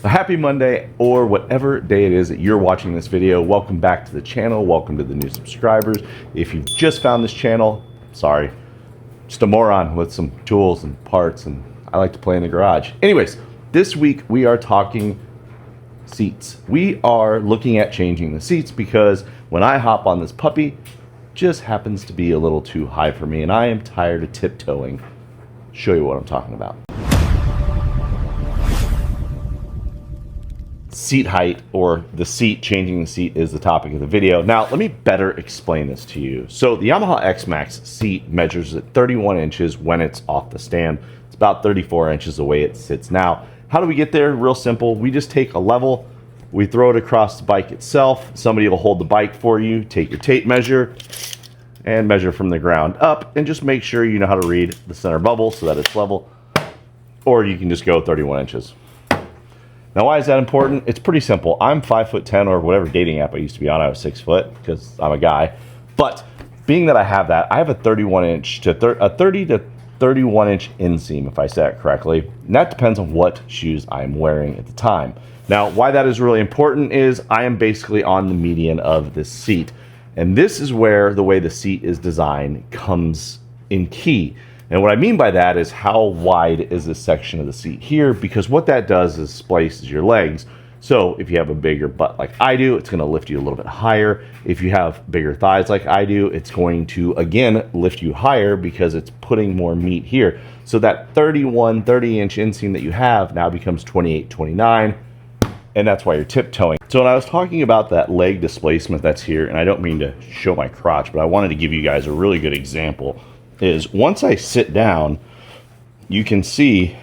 A happy Monday, or whatever day it is that you're watching this video. Welcome back to the channel. Welcome to the new subscribers. If you've just found this channel, sorry, just a moron with some tools and parts, and I like to play in the garage. Anyways, this week we are talking seats. We are looking at changing the seats because when I hop on this puppy, it just happens to be a little too high for me, and I am tired of tiptoeing. Show you what I'm talking about. Seat height, or the seat, changing the seat, is the topic of the video. Now, let me better explain this to you. So the Yamaha XMAX seat measures at 31 inches when it's off the stand. It's about 34 inches the way it sits now. How do we get there? Real simple. We just take a level, we throw it across the bike itself. Somebody will hold the bike for you. Take your tape measure and measure from the ground up, and just make sure you know how to read the center bubble so that it's level, or you can just go 31 inches. Now, why is that important? It's pretty simple. I'm 5'10", or whatever dating app I used to be on, I was 6 foot because I'm a guy. But being that I have that, I have a 30 to 31 inch inseam, if I say it correctly. And that depends on what shoes I'm wearing at the time. Now, why that is really important is I am basically on the median of this seat. And this is where the way the seat is designed comes in key. And what I mean by that is how wide is this section of the seat here, because what that does is splices your legs. So if you have a bigger butt like I do, it's going to lift you a little bit higher. If you have bigger thighs like I do, it's going to, again, lift you higher because it's putting more meat here. So that 30 inch inseam that you have now becomes 28, 29, and that's why you're tiptoeing. So when I was talking about that leg displacement that's here, and I don't mean to show my crotch, but I wanted to give you guys a really good example, is once I sit down, you can see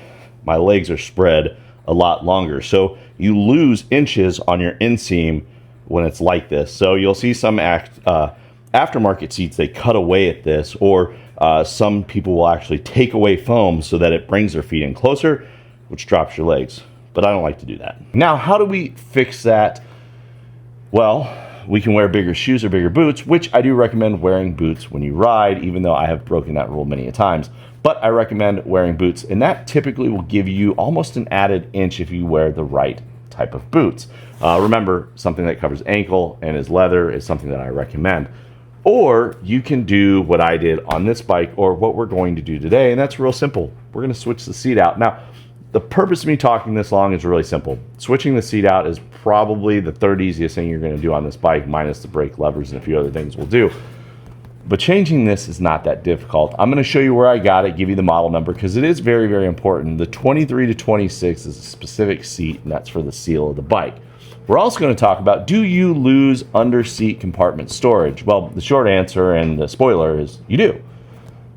my legs are spread a lot longer. So you lose inches on your inseam when it's like this. So you'll see some aftermarket seats, they cut away at this, or some people will actually take away foam so that it brings their feet in closer, which drops your legs. But I don't like to do that. Now, how do we fix that? Well, we can wear bigger shoes or bigger boots, which I do recommend wearing boots when you ride, even though I have broken that rule many a times. But I recommend wearing boots, and that typically will give you almost an added inch if you wear the right type of boots. Remember, something that covers ankle and is leather is something that I recommend. Or you can do what I did on this bike, or what we're going to do today, and that's real simple. We're going to switch the seat out. Now, the purpose of me talking this long is really simple. Switching the seat out is probably the third easiest thing you're going to do on this bike, minus the brake levers and a few other things we'll do. But changing this is not that difficult. I'm going to show you where I got it, give you the model number, because it is very, very important. The 23 to 26 is a specific seat, and that's for the seal of the bike. We're also going to talk about, do you lose under seat compartment storage? Well, the short answer and the spoiler is you do.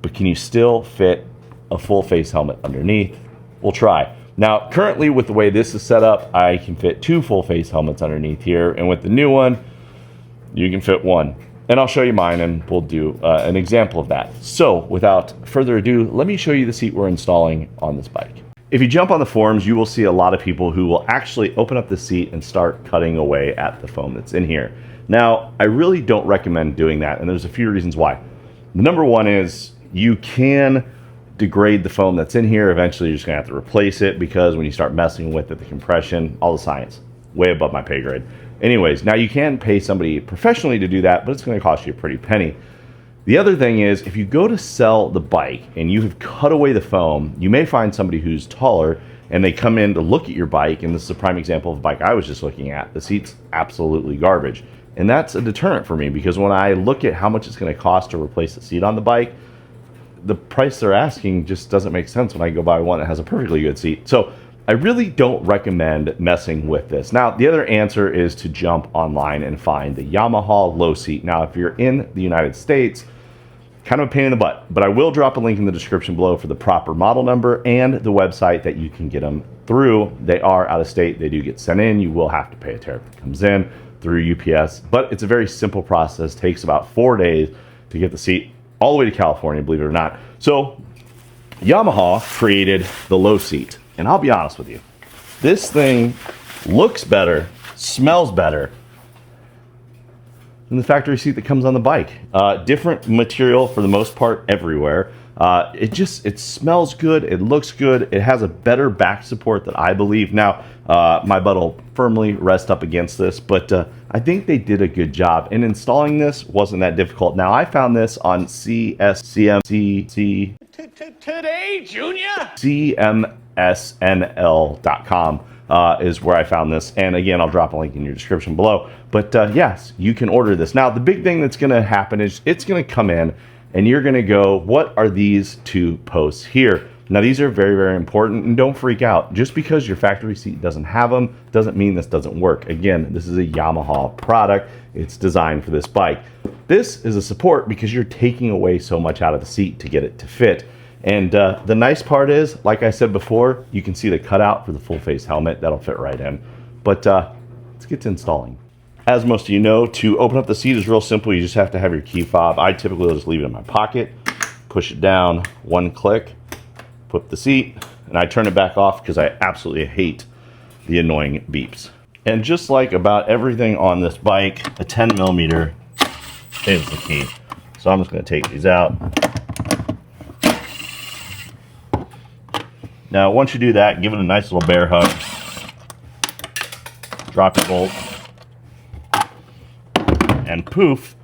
But can you still fit a full face helmet underneath? We'll try. Now, currently with the way this is set up, I can fit 2 full face helmets underneath here, and with the new one, you can fit 1. And I'll show you mine, and we'll do an example of that. So, without further ado, let me show you the seat we're installing on this bike. If you jump on the forums, you will see a lot of people who will actually open up the seat and start cutting away at the foam that's in here. Now, I really don't recommend doing that, and there's a few reasons why. The number one is you can degrade the foam that's in here. Eventually, you're just gonna have to replace it, because when you start messing with it, the compression, all the science, way above my pay grade. Anyways, now you can pay somebody professionally to do that, but it's gonna cost you a pretty penny. The other thing is, if you go to sell the bike and you have cut away the foam, you may find somebody who's taller and they come in to look at your bike, and this is a prime example of a bike I was just looking at. The seat's absolutely garbage. And that's a deterrent for me, because when I look at how much it's gonna cost to replace the seat on the bike, the price they're asking just doesn't make sense when I go buy one that has a perfectly good seat. So I really don't recommend messing with this. Now, the other answer is to jump online and find the Yamaha Low Seat. Now, if you're in the United States, kind of a pain in the butt, but I will drop a link in the description below for the proper model number and the website that you can get them through. They are out of state. They do get sent in. You will have to pay a tariff if it comes in through UPS, but it's a very simple process. It takes about 4 days to get the seat all the way to California, believe it or not. So Yamaha created the Low Seat, and I'll be honest with you, this thing looks better, smells better, than the factory seat that comes on the bike. Different material for the most part everywhere. It smells good, it looks good, it has a better back support that I believe. Now, my butt will firmly rest up against this, but I think they did a good job. And installing this wasn't that difficult. Now, I found this on CMSNL.com. Is where I found this. And again, I'll drop a link in your description below. But yes, you can order this. Now, the big thing that's going to happen is it's going to come in and you're going to go, what are these two posts here? Now, these are very, very important, and don't freak out. Just because your factory seat doesn't have them doesn't mean this doesn't work. Again, this is a Yamaha product. It's designed for this bike. This is a support because you're taking away so much out of the seat to get it to fit. And the nice part is, like I said before, you can see the cutout for the full face helmet. That'll fit right in. But let's get to installing. As most of you know, to open up the seat is real simple. You just have to have your key fob. I typically will just leave it in my pocket, push it down, one click, put the seat, and I turn it back off because I absolutely hate the annoying beeps. And just like about everything on this bike, a 10mm is the key. So I'm just going to take these out. Now, once you do that, give it a nice little bear hug. Drop your bolt. And poof,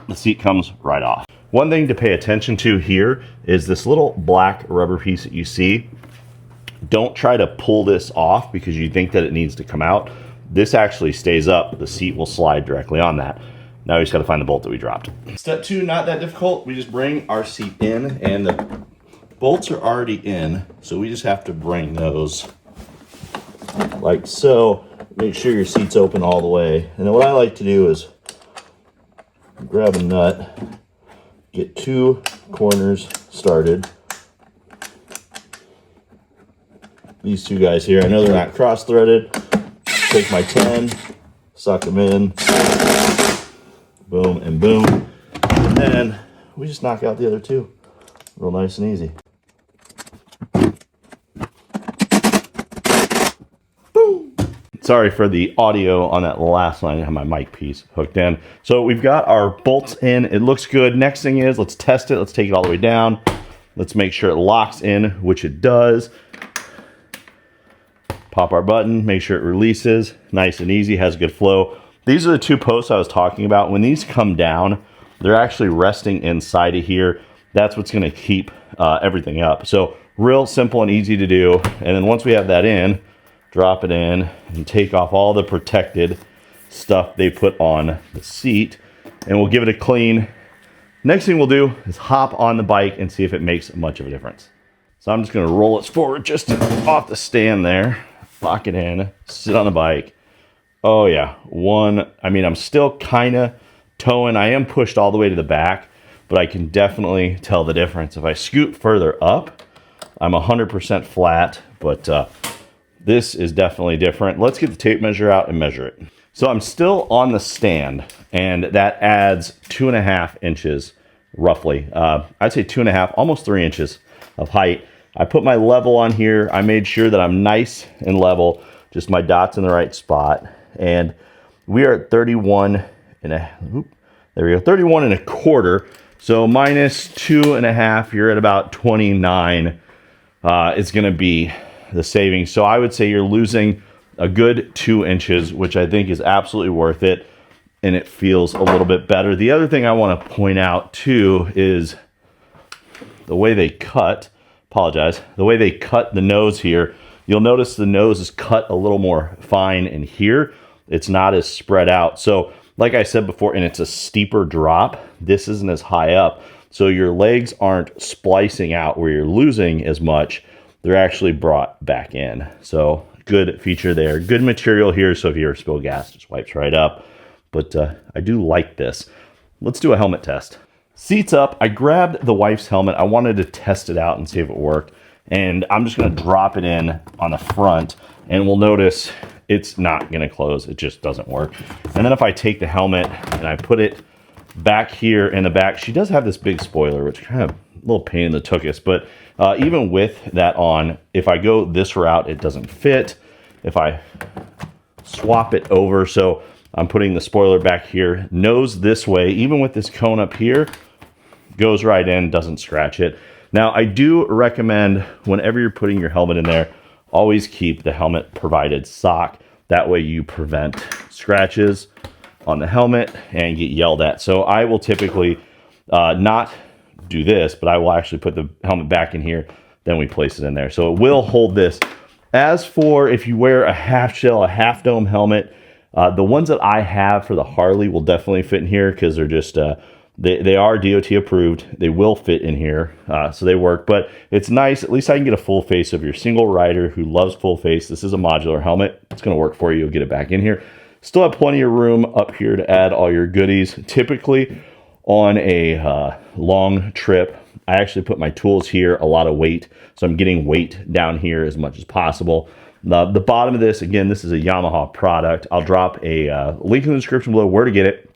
the seat comes right off. One thing to pay attention to here is this little black rubber piece that you see. Don't try to pull this off because you think that it needs to come out. This actually stays up. The seat will slide directly on that. Now we just got to find the bolt that we dropped. Step 2, not that difficult. We just bring our seat in, and the bolts are already in, so we just have to bring those like so. Make sure your seat's open all the way. And then what I like to do is grab a nut, get 2 corners started. These 2 guys here, I know they're not cross-threaded. Take my 10, suck them in, boom and boom. And then we just knock out the other 2. Real nice and easy. Sorry for the audio on that last line. I have my mic piece hooked in. So we've got our bolts in. It looks good. Next thing is, let's test it. Let's take it all the way down. Let's make sure it locks in, which it does. Pop our button, make sure it releases. Nice and easy, has good flow. These are the 2 posts I was talking about. When these come down, they're actually resting inside of here. That's what's going to keep everything up. So real simple and easy to do. And then once we have that in, drop it in and take off all the protected stuff they put on the seat, and we'll give it a clean. Next thing we'll do is hop on the bike and see if it makes much of a difference. So I'm just going to roll it forward just off the stand there, lock it in, sit on the bike. Oh yeah, I'm still kind of towing. I am pushed all the way to the back, but I can definitely tell the difference. If I scoot further up, I'm 100% flat, but this is definitely different. Let's get the tape measure out and measure it. So I'm still on the stand, and that adds 2.5 inches, roughly. I'd say 2.5, almost 3 inches of height. I put my level on here. I made sure that I'm nice and level, just my dots in the right spot. And we are at 31 and a, there we go, 31 and a quarter. So minus 2.5, you're at about 29. It's gonna be the savings. So I would say you're losing a good 2 inches, which I think is absolutely worth it, and it feels a little bit better. The other thing I want to point out too is the way they cut, the way they cut the nose here. You'll notice the nose is cut a little more fine in here. It's not as spread out. So like I said before, and it's a steeper drop, this isn't as high up. So your legs aren't splicing out where you're losing as much. They're actually brought back in. So good feature there. Good material here, so if you ever spill gas, it just wipes right up. But I do like this. Let's do a helmet test. Seats up. I grabbed the wife's helmet. I wanted to test it out and see if it worked. And I'm just going to drop it in on the front, and we'll notice it's not going to close. It just doesn't work. And then if I take the helmet and I put it back here in the back, she does have this big spoiler, which kind of a little pain in the tuchus, but even with that on, if I go this route, it doesn't fit. If I swap it over, so I'm putting the spoiler back here, nose this way, even with this cone up here, goes right in, doesn't scratch it. Now, I do recommend whenever you're putting your helmet in there, always keep the helmet provided sock. That way you prevent scratches on the helmet and get yelled at. So I will typically not do this, but I will actually put the helmet back in here, then we place it in there. So it will hold this. As for if you wear a half shell, a half dome helmet, the ones that I have for the Harley will definitely fit in here because they're just, they are DOT approved. They will fit in here, so they work. But it's nice, at least I can get a full face of your single rider who loves full face. This is a modular helmet. It's going to work for you. You'll get it back in here. Still have plenty of room up here to add all your goodies. Typically on a long trip, I actually put my tools here, a lot of weight. So I'm getting weight down here as much as possible. The bottom of this, again, this is a Yamaha product. I'll drop a link in the description below where to get it.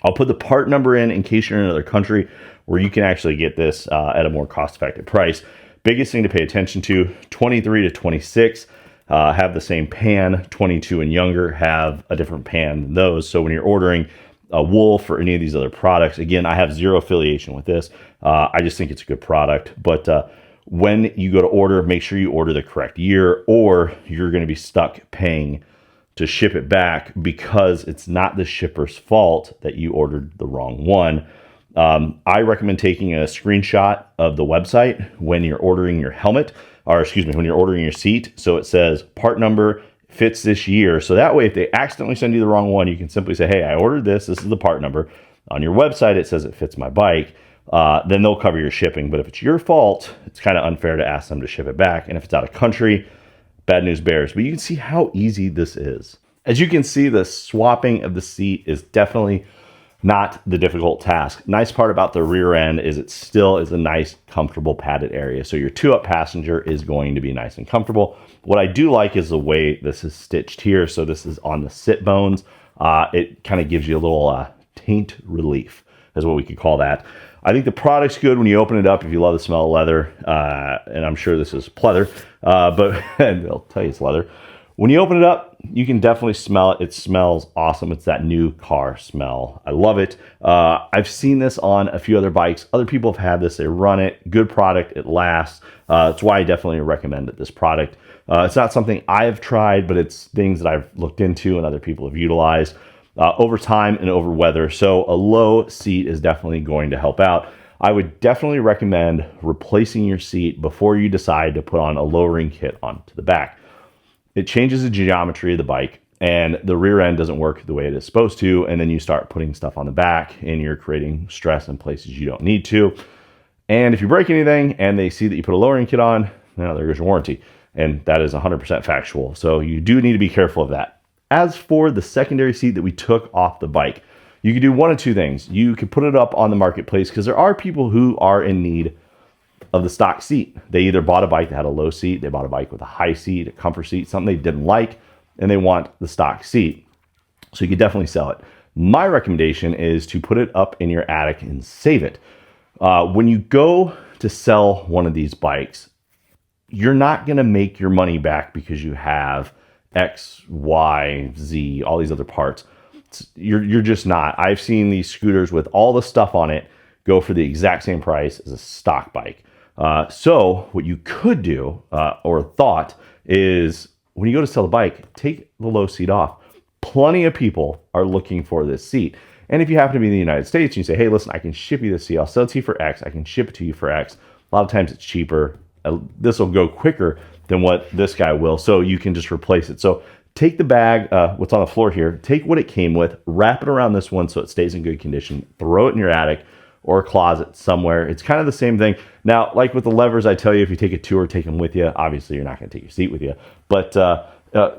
I'll put the part number in case you're in another country where you can actually get this at a more cost-effective price. Biggest thing to pay attention to, 23 to 26 have the same pan. 22 and younger have a different pan than those. So when you're ordering a wool for any of these other products, again, I have zero affiliation with this. I just think it's a good product. But when you go to order, make sure you order the correct year or you're going to be stuck paying to ship it back because it's not the shipper's fault that you ordered the wrong one. I recommend taking a screenshot of the website when you're ordering your helmet, or excuse me, when you're ordering your seat. So it says part number fits this year. So that way, if they accidentally send you the wrong one, you can simply say, hey, I ordered this. This is the part number. On your website, it says it fits my bike. Then they'll cover your shipping. But if it's your fault, it's kind of unfair to ask them to ship it back. And if it's out of country, bad news bears. But you can see how easy this is. As you can see, the swapping of the seat is definitely not the difficult task. Nice part about the rear end is it still is a nice, comfortable padded area. So your two-up passenger is going to be nice and comfortable. What I do like is the way this is stitched here. So this is on the sit bones. It kind of gives you a little taint relief, is what we could call that. I think the product's good when you open it up if you love the smell of leather. And I'm sure this is pleather, but and they'll tell you it's leather. When you open it up, you can definitely smell it. It smells awesome. It's that new car smell. I love it. I've seen this on a few other bikes. Other people have had this. They run it. Good product. It lasts. That's why I definitely recommend this product. It's not something I've tried, but it's things that I've looked into and other people have utilized over time and over weather. So a low seat is definitely going to help out. I would definitely recommend replacing your seat before you decide to put on a lowering kit onto the back. It changes the geometry of the bike and the rear end doesn't work the way it is supposed to. And then you start putting stuff on the back and you're creating stress in places you don't need to. And if you break anything and they see that you put a lowering kit on, now there goes your warranty. And that is 100% factual. So you do need to be careful of that. As for the secondary seat that we took off the bike, you could do one of two things. You could put it up on the marketplace because there are people who are in need of the stock seat. They either bought a bike that had a low seat, they bought a bike with a high seat, a comfort seat, something they didn't like, and they want the stock seat. So you could definitely sell it. My recommendation is to put it up in your attic and save it. When you go to sell one of these bikes, you're not going to make your money back because you have X, Y, Z, all these other parts. You're just not. I've seen these scooters with all the stuff on it go for the exact same price as a stock bike. So what you could do, or thought, is when you go to sell the bike, take the low seat off. Plenty of people are looking for this seat. And if you happen to be in the United States and you say, hey, listen, I can ship you this seat. I'll sell it to you for X. I can ship it to you for X. A lot of times it's cheaper. This will go quicker than what this guy will. So you can just replace it. So take the bag, what's on the floor here, take what it came with, wrap it around this one so it stays in good condition, throw it in your attic or a closet somewhere. It's kind of the same thing. Now, like with the levers, I tell you, if you take a tour, take them with you. Obviously, you're not going to take your seat with you. But,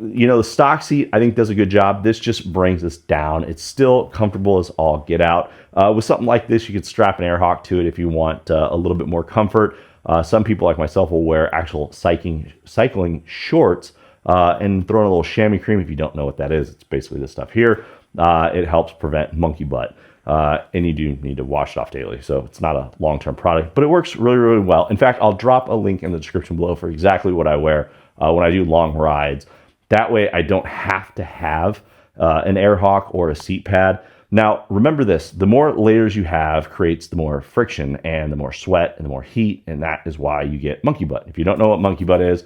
you know, the stock seat, I think, does a good job. This just brings this down. It's still comfortable as all get out. With something like this, you could strap an air hawk to it if you want a little bit more comfort. Some people like myself will wear actual cycling shorts and throw in a little chamois cream. If you don't know what that is, it's basically this stuff here. It helps prevent monkey butt. And you do need to wash it off daily. So it's not a long-term product, but it works really, really well. In fact, I'll drop a link in the description below for exactly what I wear when I do long rides. That way I don't have to have an air hawk or a seat pad. Now, remember this, the more layers you have creates the more friction and the more sweat and the more heat, and that is why you get monkey butt. If you don't know what monkey butt is,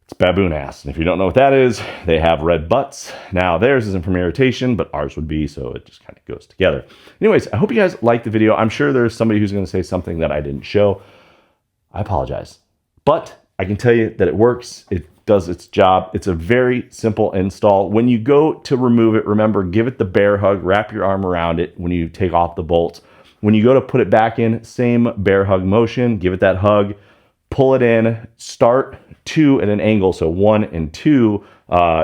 it's baboon ass. And if you don't know what that is, they have red butts. Now, theirs isn't from irritation, but ours would be, so it just kind of goes together. Anyways, I hope you guys liked the video. I'm sure there's somebody who's going to say something that I didn't show. I apologize. But I can tell you that it works. It does its job. It's a very simple install. When you go to remove it, remember, give it the bear hug, wrap your arm around it when you take off the bolts. When you go to put it back in, same bear hug motion, give it that hug, pull it in, start 2 at an angle, so 1 and 2,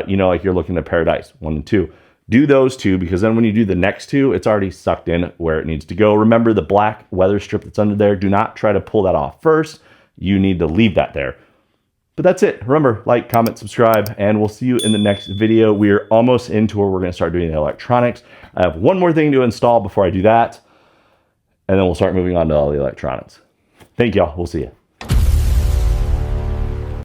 you know, like you're looking at paradise, 1 and 2. Do those 2, because then when you do the next 2, it's already sucked in where it needs to go. Remember the black weather strip that's under there. Do not try to pull that off first. You need to leave that there. But that's it. Remember, like, comment, subscribe, and we'll see you in the next video. We are almost into where we're going to start doing the electronics. I have one more thing to install before I do that, and then we'll start moving on to all the electronics. Thank y'all. We'll see you.